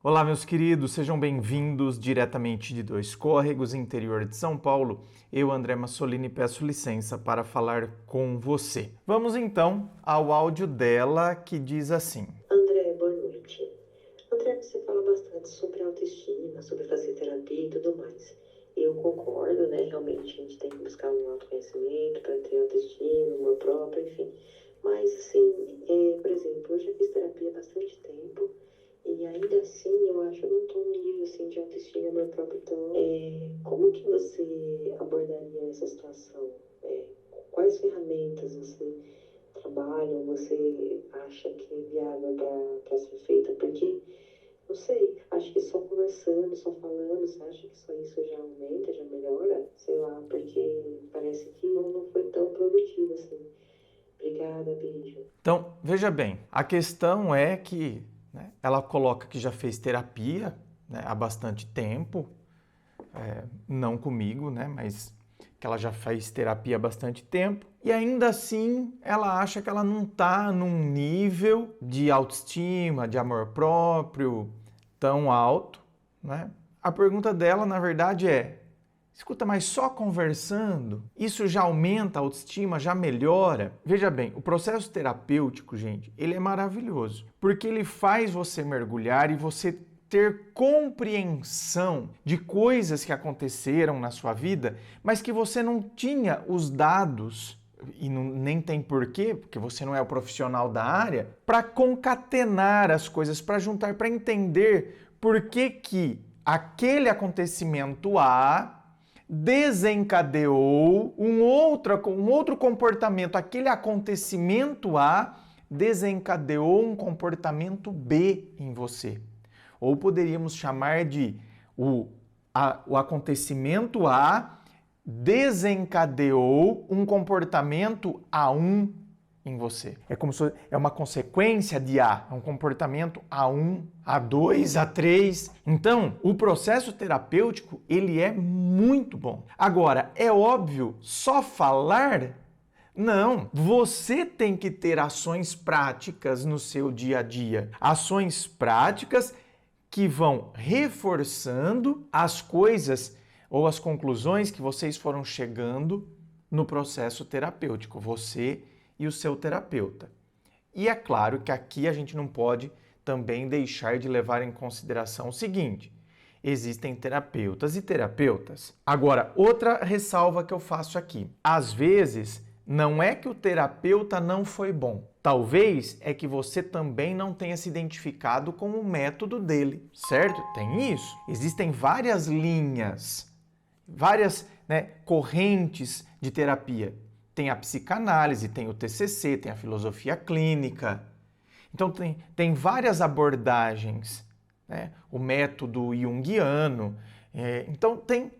Olá, meus queridos, sejam bem-vindos diretamente de Dois Córregos, interior de São Paulo. Eu, André Massolini, peço licença para falar com você. Vamos então ao áudio dela que diz assim: André, boa noite. André, você fala bastante sobre autoestima, sobre fazer terapia e tudo mais. Eu concordo, né? Realmente a gente tem que buscar um autoconhecimento para ter autoestima, amor próprio, enfim. Mas, assim, por exemplo, eu já fiz terapia há bastante tempo e ainda assim eu acho que eu não estou num nível assim, de autoestima e amor próprio. Então, como que você abordaria essa situação? Quais ferramentas você trabalha ou você acha que é viável para ser feita? Porque, não sei, acho que só conversando, só falando, você acha que só isso já aumenta, já melhora? Sei lá, porque parece que não foi tão produtivo assim. Obrigada, beijo. Então, veja bem, a questão é que ela coloca que já fez terapia há bastante tempo, não comigo, mas que ela já fez terapia há bastante tempo, e ainda assim ela acha que ela não está num nível de autoestima, de amor próprio tão alto, A pergunta dela, na verdade, é: escuta, mas só conversando, isso já aumenta a autoestima, já melhora? Veja bem, o processo terapêutico, gente, ele é maravilhoso, porque ele faz você mergulhar e você ter compreensão de coisas que aconteceram na sua vida, mas que você não tinha os dados, e nem tem porquê, porque você não é o profissional da área, para concatenar as coisas, para juntar, para entender por que aquele acontecimento A desencadeou um outro comportamento. Aquele acontecimento A desencadeou um comportamento B em você. Ou poderíamos chamar de o acontecimento A desencadeou um comportamento A1 em você. É como se é uma consequência de A, é um comportamento A1, A2, A3. Então, o processo terapêutico, ele é muito bom. Agora, é óbvio, só falar? Não, você tem que ter ações práticas no seu dia a dia. Ações práticas que vão reforçando as coisas ou as conclusões que vocês foram chegando no processo terapêutico, você e o seu terapeuta. E é claro que aqui a gente não pode também deixar de levar em consideração o seguinte: existem terapeutas e terapeutas. Agora, outra ressalva que eu faço aqui: às vezes, não é que o terapeuta não foi bom. Talvez é que você também não tenha se identificado com o método dele, certo? Tem isso. Existem várias linhas, várias correntes de terapia. Tem a psicanálise, tem o TCC, tem a filosofia clínica. Então tem várias abordagens, o método junguiano. Então tem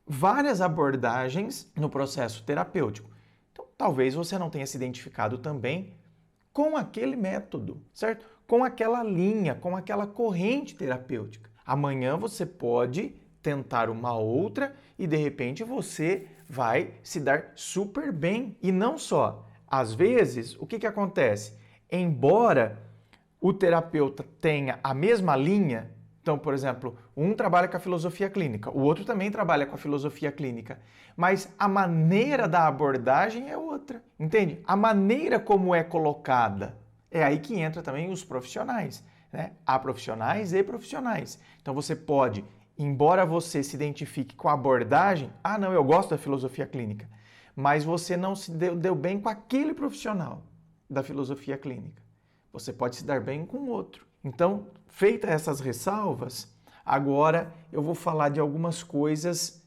várias abordagens no processo terapêutico. Então talvez você não tenha se identificado também com aquele método, certo? Com aquela linha, com aquela corrente terapêutica. Amanhã você pode tentar uma outra e de repente você vai se dar super bem. E não só. Às vezes, o que acontece? Embora o terapeuta tenha a mesma linha, então, por exemplo, um trabalha com a filosofia clínica, o outro também trabalha com a filosofia clínica, mas a maneira da abordagem é outra, entende? A maneira como é colocada. É aí que entra também os profissionais, Há profissionais e profissionais. Então você pode, embora você se identifique com a abordagem, não, eu gosto da filosofia clínica, mas você não se deu bem com aquele profissional da filosofia clínica. Você pode se dar bem com outro. Então, feitas essas ressalvas, agora eu vou falar de algumas coisas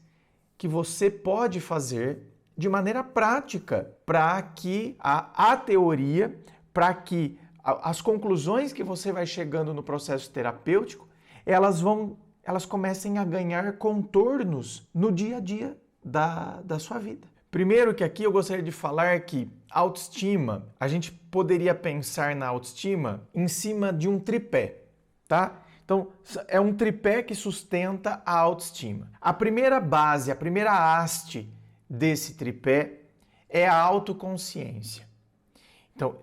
que você pode fazer de maneira prática para que a teoria, para que as conclusões que você vai chegando no processo terapêutico, elas comecem a ganhar contornos no dia a dia da sua vida. Primeiro que aqui eu gostaria de falar que autoestima, a gente poderia pensar na autoestima em cima de um tripé, tá? Então, é um tripé que sustenta a autoestima. A primeira base, a primeira haste desse tripé é a autoconsciência. Então,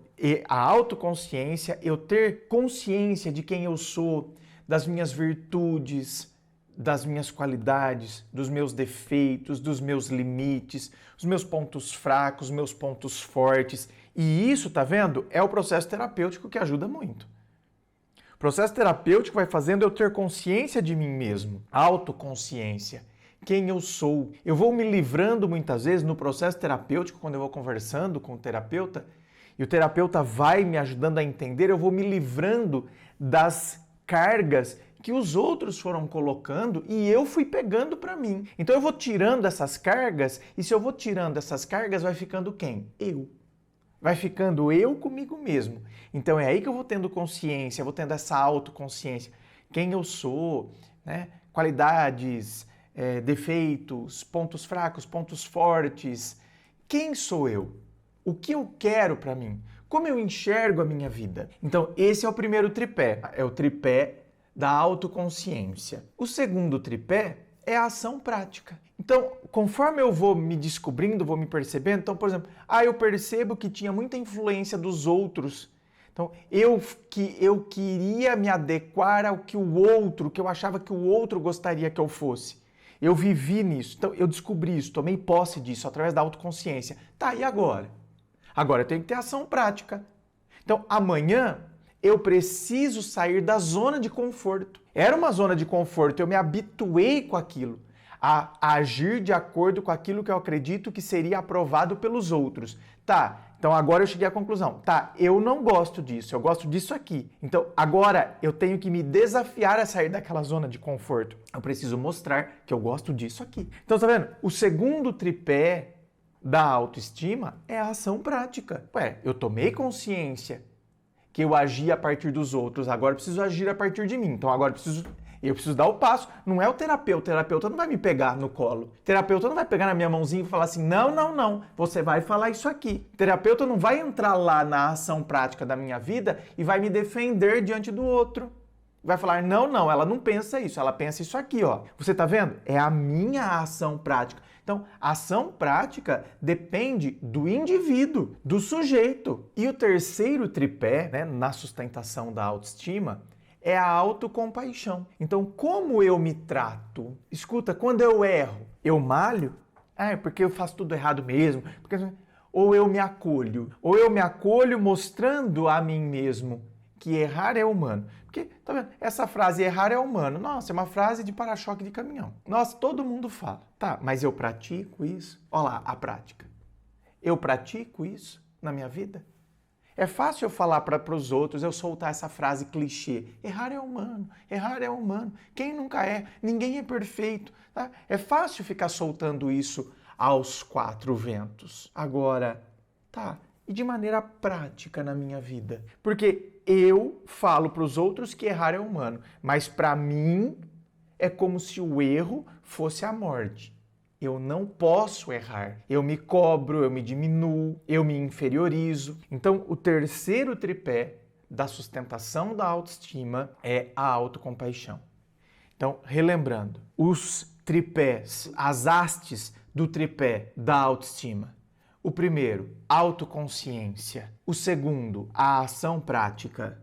a autoconsciência, eu ter consciência de quem eu sou, das minhas virtudes, das minhas qualidades, dos meus defeitos, dos meus limites, os meus pontos fracos, os meus pontos fortes. E isso, tá vendo? É o processo terapêutico que ajuda muito. O processo terapêutico vai fazendo eu ter consciência de mim mesmo, autoconsciência, quem eu sou. Eu vou me livrando muitas vezes no processo terapêutico, quando eu vou conversando com o terapeuta, e o terapeuta vai me ajudando a entender, eu vou me livrando das cargas que os outros foram colocando e eu fui pegando para mim. Então eu vou tirando essas cargas, e se eu vou tirando essas cargas, vai ficando quem? Eu. Vai ficando eu comigo mesmo. Então é aí que eu vou tendo consciência, vou tendo essa autoconsciência. Quem eu sou, né? Qualidades, defeitos, pontos fracos, pontos fortes. Quem sou eu? O que eu quero para mim? Como eu enxergo a minha vida? Então esse é o primeiro tripé. É o tripé da autoconsciência. O segundo tripé é a ação prática. Então, conforme eu vou me descobrindo, vou me percebendo, então, por exemplo, eu percebo que tinha muita influência dos outros. Então, eu queria me adequar ao que o outro, que eu achava que o outro gostaria que eu fosse. Eu vivi nisso, então eu descobri isso, tomei posse disso através da autoconsciência. Tá, e agora? Agora eu tenho que ter ação prática. Então, amanhã eu preciso sair da zona de conforto. Era uma zona de conforto, eu me habituei com aquilo, a agir de acordo com aquilo que eu acredito que seria aprovado pelos outros. Tá, então agora eu cheguei à conclusão. Tá, eu não gosto disso, eu gosto disso aqui. Então agora eu tenho que me desafiar a sair daquela zona de conforto. Eu preciso mostrar que eu gosto disso aqui. Então tá vendo? O segundo tripé da autoestima é a ação prática. Eu tomei consciência que eu agi a partir dos outros, agora eu preciso agir a partir de mim. Então agora eu preciso dar o passo. Não é o terapeuta não vai me pegar no colo. O terapeuta não vai pegar na minha mãozinha e falar assim, não, você vai falar isso aqui. O terapeuta não vai entrar lá na ação prática da minha vida e vai me defender diante do outro. Vai falar, não, ela não pensa isso, ela pensa isso aqui, ó. Você tá vendo? É a minha ação prática. Então, a ação prática depende do indivíduo, do sujeito. E o terceiro tripé, né, na sustentação da autoestima, é a autocompaixão. Então, como eu me trato? Escuta, quando eu erro, eu malho? É porque eu faço tudo errado mesmo. Ou eu me acolho? Ou eu me acolho mostrando a mim mesmo que errar é humano. Porque, tá vendo? Essa frase, errar é humano, nossa, é uma frase de para-choque de caminhão. Nossa, todo mundo fala. Tá, mas eu pratico isso? Olha lá, a prática. Eu pratico isso na minha vida? É fácil eu falar para os outros, eu soltar essa frase clichê. Errar é humano, errar é humano. Quem nunca é? Ninguém é perfeito. Tá? É fácil ficar soltando isso aos quatro ventos. Agora, tá, e de maneira prática na minha vida. Porque eu falo para os outros que errar é humano, mas para mim é como se o erro fosse a morte. Eu não posso errar. Eu me cobro, eu me diminuo, eu me inferiorizo. Então, o terceiro tripé da sustentação da autoestima é a autocompaixão. Então, relembrando, os tripés, as hastes do tripé da autoestima. O primeiro, autoconsciência. O segundo, a ação prática.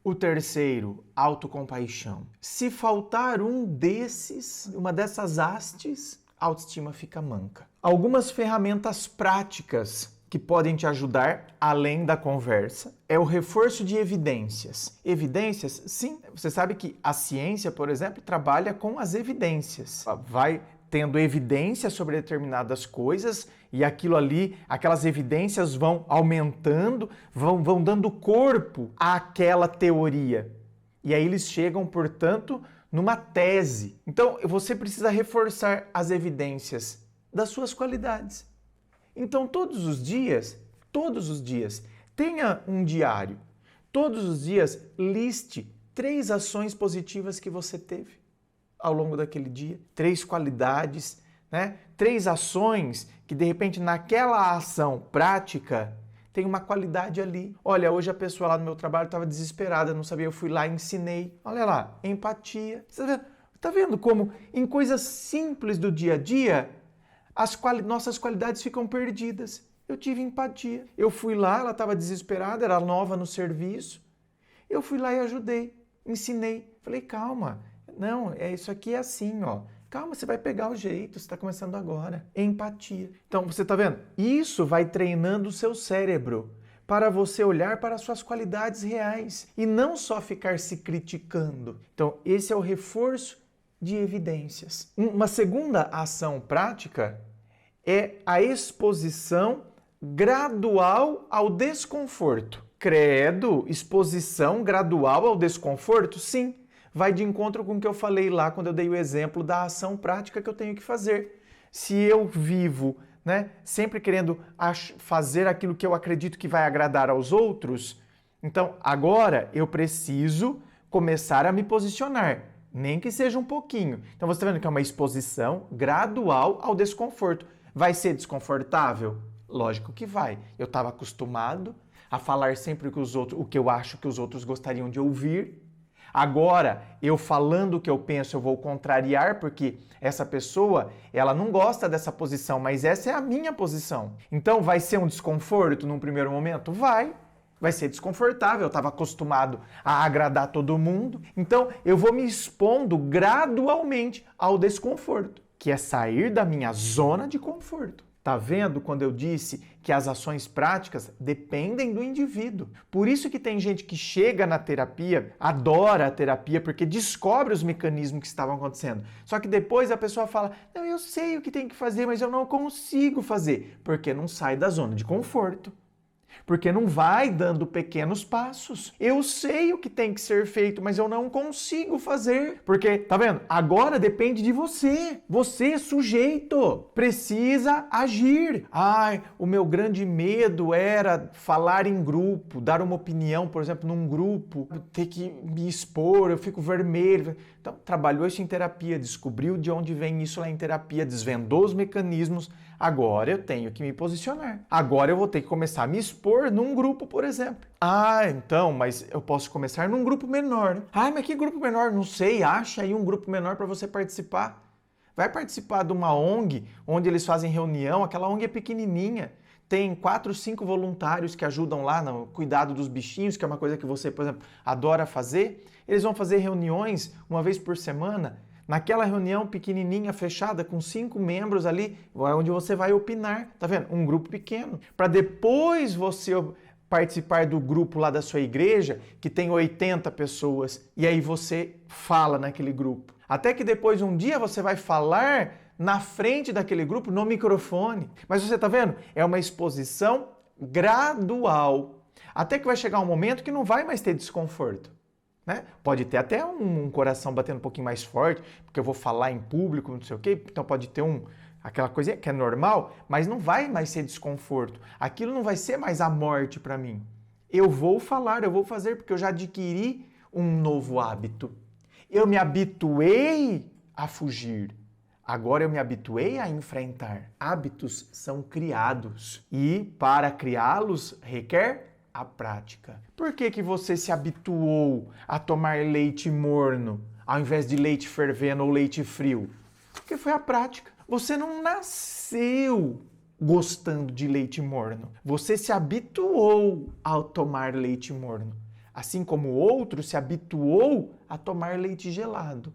O terceiro, autocompaixão. Se faltar um desses, uma dessas hastes, a autoestima fica manca. Algumas ferramentas práticas que podem te ajudar, além da conversa, é o reforço de evidências. Evidências, sim, você sabe que a ciência, por exemplo, trabalha com as evidências. Vai tendo evidência sobre determinadas coisas e aquilo ali, aquelas evidências vão aumentando, vão dando corpo àquela teoria. E aí eles chegam, portanto, numa tese. Então, você precisa reforçar as evidências das suas qualidades. Então, todos os dias, tenha um diário. Todos os dias, liste 3 ações positivas que você teve ao longo daquele dia, 3 qualidades, né? 3 ações que, de repente, naquela ação prática, tem uma qualidade ali. Olha, hoje a pessoa lá no meu trabalho estava desesperada, não sabia, eu fui lá e ensinei. Olha lá, empatia. Você tá vendo como em coisas simples do dia a dia, nossas qualidades ficam perdidas. Eu tive empatia. Eu fui lá, ela estava desesperada, era nova no serviço. Eu fui lá e ajudei, ensinei. Falei, calma, não, isso aqui é assim, ó. Calma, você vai pegar o jeito, você está começando agora. Empatia. Então, você está vendo? Isso vai treinando o seu cérebro para você olhar para as suas qualidades reais e não só ficar se criticando. Então, esse é o reforço de evidências. Uma segunda ação prática é a exposição gradual ao desconforto. Credo, exposição gradual ao desconforto? Sim, vai de encontro com o que eu falei lá quando eu dei o exemplo da ação prática que eu tenho que fazer. Se eu vivo, sempre querendo fazer aquilo que eu acredito que vai agradar aos outros, então agora eu preciso começar a me posicionar, nem que seja um pouquinho. Então você está vendo que é uma exposição gradual ao desconforto. Vai ser desconfortável? Lógico que vai. Eu estava acostumado a falar sempre o que eu acho que os outros gostariam de ouvir. Agora, eu falando o que eu penso, eu vou contrariar, porque essa pessoa, ela não gosta dessa posição, mas essa é a minha posição. Então, vai ser um desconforto num primeiro momento? Vai ser desconfortável, eu estava acostumado a agradar todo mundo. Então, eu vou me expondo gradualmente ao desconforto, que é sair da minha zona de conforto. Tá vendo quando eu disse que as ações práticas dependem do indivíduo? Por isso que tem gente que chega na terapia, adora a terapia, porque descobre os mecanismos que estavam acontecendo. Só que depois a pessoa fala, não, eu sei o que tem que fazer, mas eu não consigo fazer, porque não sai da zona de conforto. Porque não vai dando pequenos passos. Eu sei o que tem que ser feito, mas eu não consigo fazer. Porque, tá vendo? Agora depende de você. Você, sujeito, precisa agir. O meu grande medo era falar em grupo, dar uma opinião, por exemplo, num grupo, ter que me expor, eu fico vermelho. Então, trabalhou isso em terapia, descobriu de onde vem isso lá em terapia, desvendou os mecanismos. Agora eu tenho que me posicionar. Agora eu vou ter que começar a me expor num grupo, por exemplo. Então, mas eu posso começar num grupo menor. Mas que grupo menor? Não sei, acha aí um grupo menor para você participar. Vai participar de uma ONG, onde eles fazem reunião, aquela ONG é pequenininha. Tem 4, 5 voluntários que ajudam lá no cuidado dos bichinhos, que é uma coisa que você, por exemplo, adora fazer. Eles vão fazer reuniões uma vez por semana. Naquela reunião pequenininha, fechada, com 5 membros ali, é onde você vai opinar, tá vendo? Um grupo pequeno. Para depois você participar do grupo lá da sua igreja, que tem 80 pessoas, e aí você fala naquele grupo. Até que depois, um dia, você vai falar na frente daquele grupo, no microfone. Mas você tá vendo? É uma exposição gradual. Até que vai chegar um momento que não vai mais ter desconforto. Pode ter até um coração batendo um pouquinho mais forte, porque eu vou falar em público, não sei o quê, então pode ter aquela coisinha que é normal, mas não vai mais ser desconforto. Aquilo não vai ser mais a morte para mim. Eu vou falar, eu vou fazer, porque eu já adquiri um novo hábito. Eu me habituei a fugir. Agora eu me habituei a enfrentar. Hábitos são criados e para criá-los requer a prática. Por que você se habituou a tomar leite morno ao invés de leite fervendo ou leite frio? Porque foi a prática. Você não nasceu gostando de leite morno. Você se habituou a tomar leite morno. Assim como o outro se habituou a tomar leite gelado.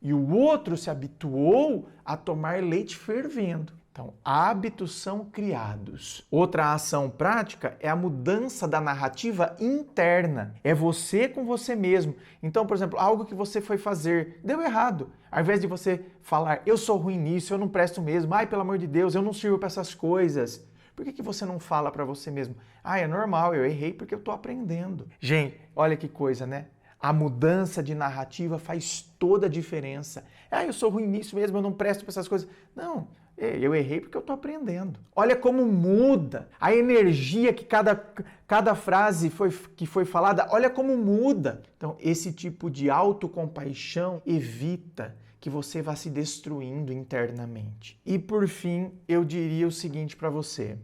E o outro se habituou a tomar leite fervendo. Então, hábitos são criados. Outra ação prática é a mudança da narrativa interna. É você com você mesmo. Então, por exemplo, algo que você foi fazer deu errado. Ao invés de você falar, eu sou ruim nisso, eu não presto mesmo, pelo amor de Deus, eu não sirvo para essas coisas. Por que você não fala para você mesmo? É normal, eu errei porque eu estou aprendendo. Gente, olha que coisa, né? A mudança de narrativa faz toda a diferença. Eu sou ruim nisso mesmo, eu não presto para essas coisas. Não. Eu errei porque eu estou aprendendo. Olha como muda a energia que cada frase que foi falada, olha como muda. Então, esse tipo de autocompaixão evita que você vá se destruindo internamente. E, por fim, eu diria o seguinte para você.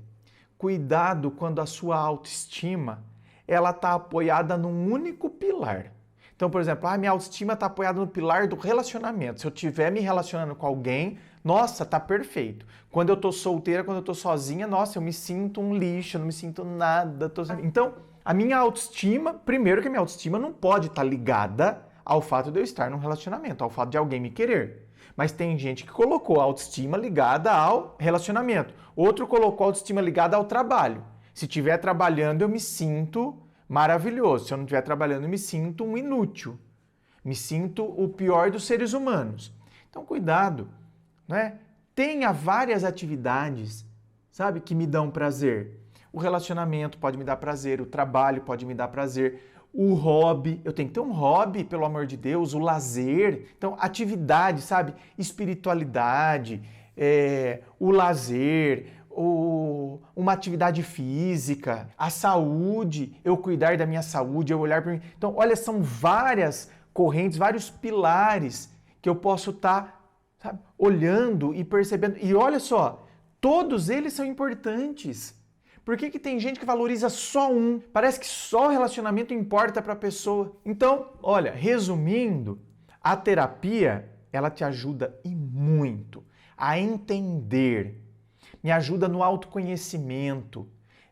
Cuidado quando a sua autoestima ela está apoiada num único pilar. Então, por exemplo, minha autoestima está apoiada no pilar do relacionamento. Se eu estiver me relacionando com alguém, nossa, tá perfeito. Quando eu tô solteira, quando eu tô sozinha, nossa, eu me sinto um lixo, eu não me sinto nada. Então, a minha autoestima, primeiro que a minha autoestima não pode estar ligada ao fato de eu estar num relacionamento, ao fato de alguém me querer. Mas tem gente que colocou a autoestima ligada ao relacionamento. Outro colocou a autoestima ligada ao trabalho. Se estiver trabalhando, eu me sinto maravilhoso. Se eu não estiver trabalhando, eu me sinto um inútil. Me sinto o pior dos seres humanos. Então, cuidado, né? Tenha várias atividades, sabe, que me dão prazer. O relacionamento pode me dar prazer, o trabalho pode me dar prazer, o hobby, eu tenho que ter um hobby, pelo amor de Deus, o lazer. Então, atividade, sabe, espiritualidade, o lazer, uma atividade física, a saúde, eu cuidar da minha saúde, eu olhar para mim. Então, olha, são várias correntes, vários pilares que eu posso estar, sabe, olhando e percebendo. E olha só, todos eles são importantes. Por que tem gente que valoriza só um? Parece que só o relacionamento importa para a pessoa. Então, olha, resumindo, a terapia, ela te ajuda e muito a entender. Me ajuda no autoconhecimento,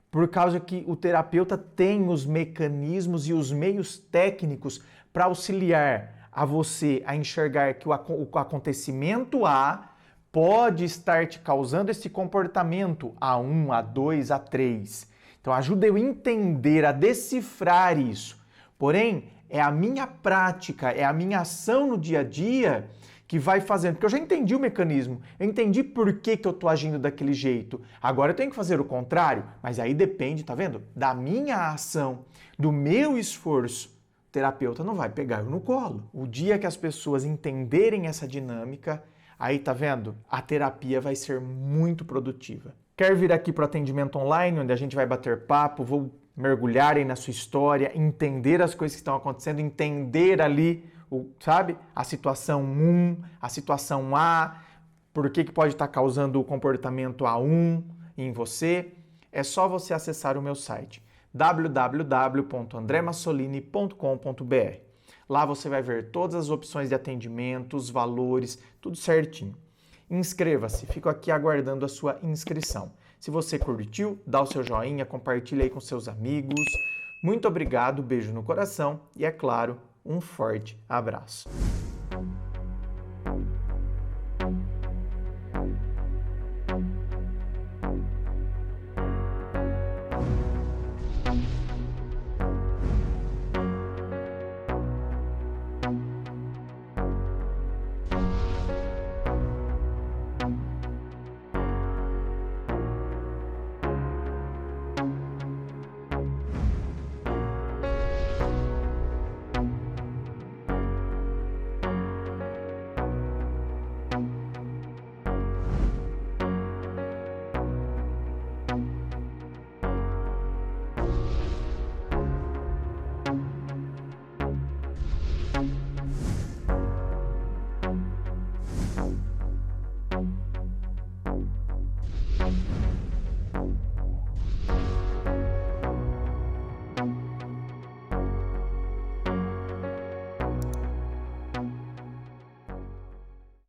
por causa que o terapeuta tem os mecanismos e os meios técnicos para auxiliar a você a enxergar que o acontecimento A pode estar te causando esse comportamento A1, A2, A3. Então ajuda eu a entender, a decifrar isso. Porém, é a minha prática, é a minha ação no dia a dia que vai fazendo. Porque eu já entendi o mecanismo, eu entendi por que eu estou agindo daquele jeito. Agora eu tenho que fazer o contrário, mas aí depende, tá vendo? Da minha ação, do meu esforço. O terapeuta não vai pegar eu no colo. O dia que as pessoas entenderem essa dinâmica, aí, tá vendo? A terapia vai ser muito produtiva. Quer vir aqui para o atendimento online, onde a gente vai bater papo, vou mergulhar aí na sua história, entender as coisas que estão acontecendo, entender ali, sabe? A situação 1, a situação A, por que pode estar causando o comportamento A1 em você. É só você acessar o meu site, www.andremassolini.com.br. Lá você vai ver todas as opções de atendimento, os valores, tudo certinho. Inscreva-se, fico aqui aguardando a sua inscrição. Se você curtiu, dá o seu joinha, compartilha aí com seus amigos. Muito obrigado, beijo no coração e, é claro, um forte abraço.